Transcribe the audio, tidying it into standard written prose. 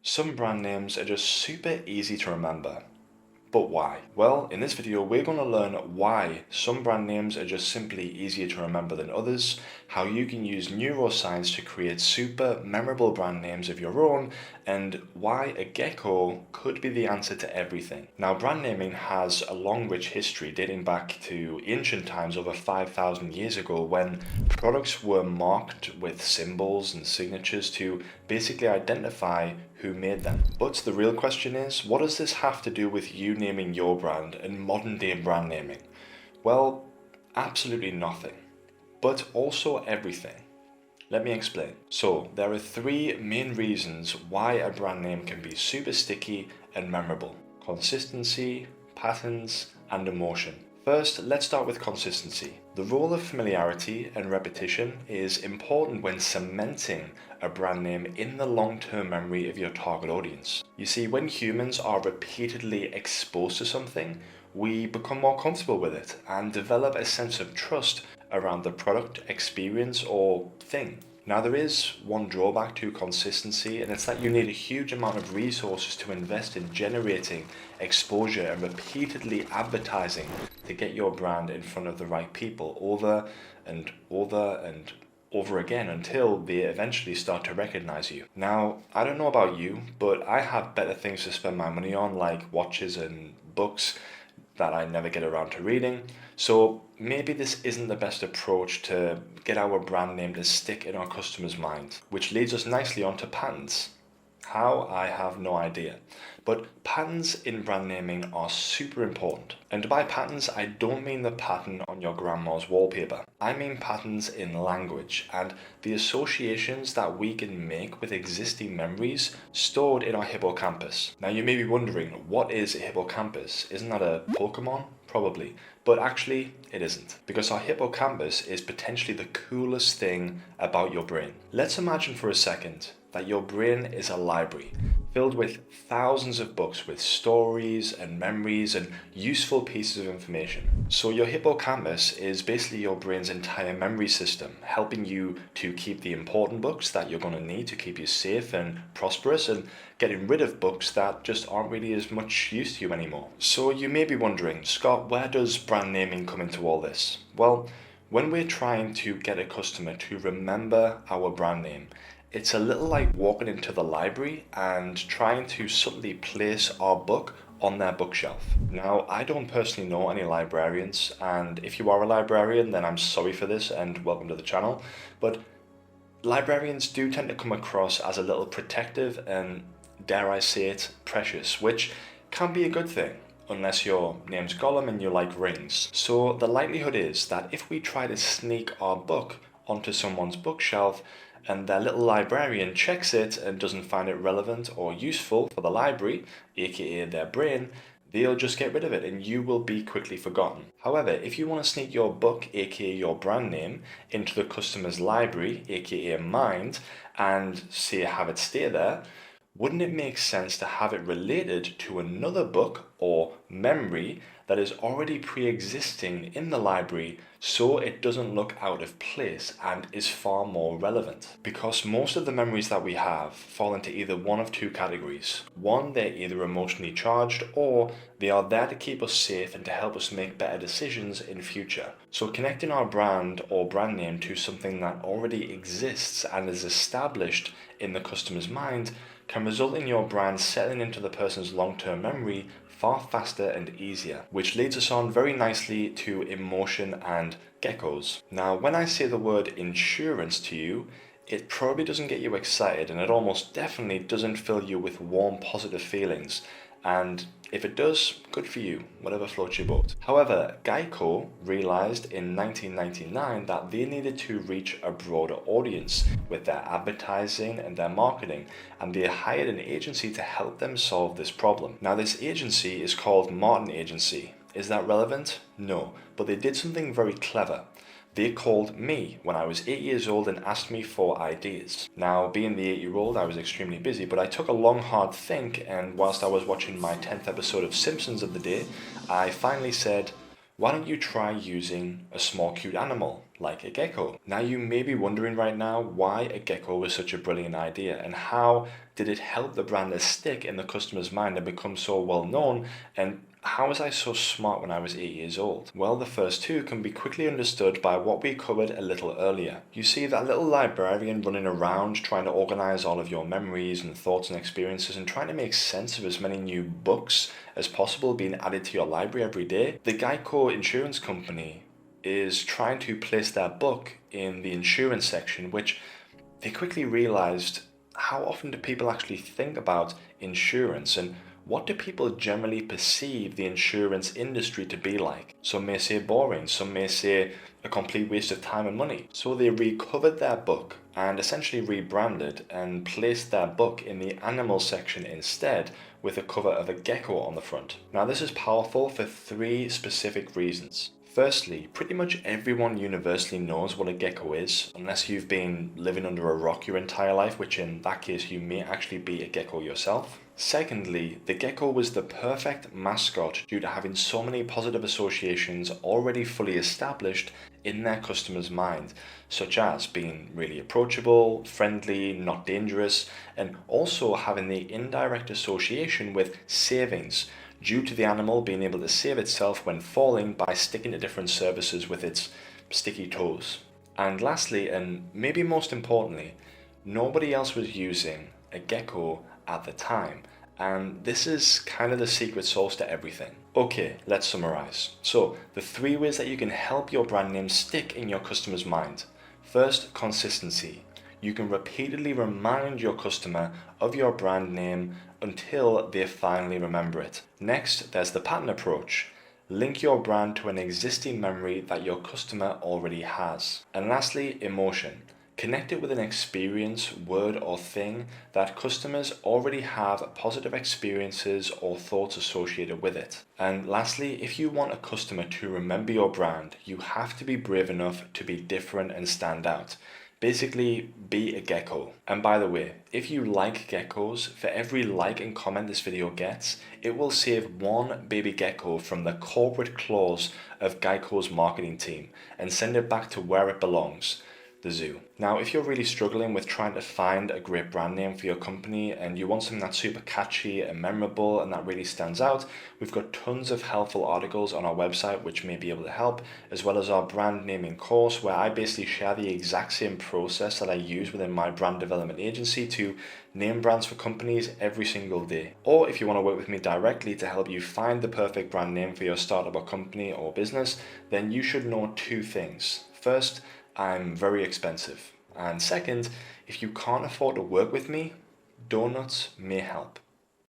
Some brand names are just super easy to remember. But why? Well, in this video, we're going to learn why some brand names are just simply easier to remember than others, how you can use neuroscience to create super memorable brand names of your own, and why a gecko could be the answer to everything. Now, brand naming has a long, rich history dating back to ancient times over 5,000 years ago when products were marked with symbols and signatures to basically identify who made them. But the real question is, what does this have to do with you naming your brand and modern day brand naming? Well, absolutely nothing, but also everything. Let me explain. So, there are three main reasons why a brand name can be super sticky and memorable: consistency, patterns, and emotion. First, let's start with consistency. The role of familiarity and repetition is important when cementing a brand name in the long-term memory of your target audience. You see, when humans are repeatedly exposed to something, we become more comfortable with it and develop a sense of trust around the product, experience, or thing. Now, there is one drawback to consistency, and it's that you need a huge amount of resources to invest in generating exposure and repeatedly advertising to get your brand in front of the right people over and over and over again until they eventually start to recognize you. Now, I don't know about you, but I have better things to spend my money on, like watches and books that I never get around to reading. So maybe this isn't the best approach to get our brand name to stick in our customers' mind, which leads us nicely onto patterns. How? I have no idea. But patterns in brand naming are super important. And by patterns, I don't mean the pattern on your grandma's wallpaper. I mean patterns in language and the associations that we can make with existing memories stored in our hippocampus. Now, you may be wondering, what is a hippocampus? Isn't that a Pokemon? Probably. But actually, it isn't. Because our hippocampus is potentially the coolest thing about your brain. Let's imagine for a second that your brain is a library filled with thousands of books with stories and memories and useful pieces of information. So your hippocampus is basically your brain's entire memory system, helping you to keep the important books that you're going to need to keep you safe and prosperous, and getting rid of books that just aren't really as much use to you anymore. So you may be wondering, Scott, where does brand naming come into all this? Well, when we're trying to get a customer to remember our brand name, it's a little like walking into the library and trying to subtly place our book on their bookshelf. Now, I don't personally know any librarians, and if you are a librarian, then I'm sorry for this and welcome to the channel. But librarians do tend to come across as a little protective and, dare I say it, precious, which can be a good thing, unless your name's Gollum and you like rings. So the likelihood is that if we try to sneak our book onto someone's bookshelf, and their little librarian checks it and doesn't find it relevant or useful for the library, aka their brain, they'll just get rid of it and you will be quickly forgotten. However, if you want to sneak your book, aka your brand name, into the customer's library, aka mind, and say have it stay there, wouldn't it make sense to have it related to another book or memory that is already pre-existing in the library so it doesn't look out of place and is far more relevant? Because most of the memories that we have fall into either one of two categories. One, they're either emotionally charged or they are there to keep us safe and to help us make better decisions in future. So connecting our brand or brand name to something that already exists and is established in the customer's mind can result in your brand settling into the person's long-term memory far faster and easier, which leads us on very nicely to emotion and geckos. Now, when I say the word insurance to you, it probably doesn't get you excited, and it almost definitely doesn't fill you with warm, positive feelings. And if it does, good for you, whatever floats your boat. However, Geico realized in 1999 that they needed to reach a broader audience with their advertising and their marketing, and they hired an agency to help them solve this problem. Now, this agency is called Martin Agency. Is that relevant? No, but they did something very clever. They called me when I was 8 years old and asked me for ideas. Now, being the 8-year-old, I was extremely busy, but I took a long, hard think, and whilst I was watching my 10th episode of Simpsons of the day, I finally said, why don't you try using a small, cute animal? like a gecko. Now you may be wondering right now why a gecko was such a brilliant idea and how did it help the brand to stick in the customer's mind and become so well known, and how was I so smart when I was 8 years old? Well, the first two can be quickly understood by what we covered a little earlier. You see that little librarian running around trying to organize all of your memories and thoughts and experiences and trying to make sense of as many new books as possible being added to your library every day. The Geico insurance company is trying to place their book in the insurance section, which they quickly realized, how often do people actually think about insurance, and what do people generally perceive the insurance industry to be like? Some may say boring, some may say a complete waste of time and money. So they recovered their book and essentially rebranded and placed their book in the animal section instead, with a cover of a gecko on the front. Now this is powerful for three specific reasons. Firstly, pretty much everyone universally knows what a gecko is, unless you've been living under a rock your entire life, which in that case you may actually be a gecko yourself. Secondly, the gecko was the perfect mascot due to having so many positive associations already fully established in their customer's mind, such as being really approachable, friendly, not dangerous, and also having the indirect association with savings, due to the animal being able to save itself when falling by sticking to different surfaces with its sticky toes. And lastly, and maybe most importantly, nobody else was using a gecko at the time, and this is kind of the secret sauce to everything. Okay, let's summarize. So, the three ways that you can help your brand name stick in your customer's mind. First, consistency. You can repeatedly remind your customer of your brand name until they finally remember it. Next, there's the pattern approach. Link your brand to an existing memory that your customer already has. And lastly, emotion. Connect it with an experience, word, or thing that customers already have positive experiences or thoughts associated with it. And lastly, if you want a customer to remember your brand, you have to be brave enough to be different and stand out. Basically, be a gecko. And by the way, if you like geckos, for every like and comment this video gets, it will save one baby gecko from the corporate claws of Geico's marketing team and send it back to where it belongs, the zoo. Now, if you're really struggling with trying to find a great brand name for your company and you want something that's super catchy and memorable and that really stands out, we've got tons of helpful articles on our website which may be able to help, as well as our brand naming course where I basically share the exact same process that I use within my brand development agency to name brands for companies every single day. Or if you want to work with me directly to help you find the perfect brand name for your startup or company or business, then you should know two things. First, I'm very expensive. And second, if you can't afford to work with me, donuts may help.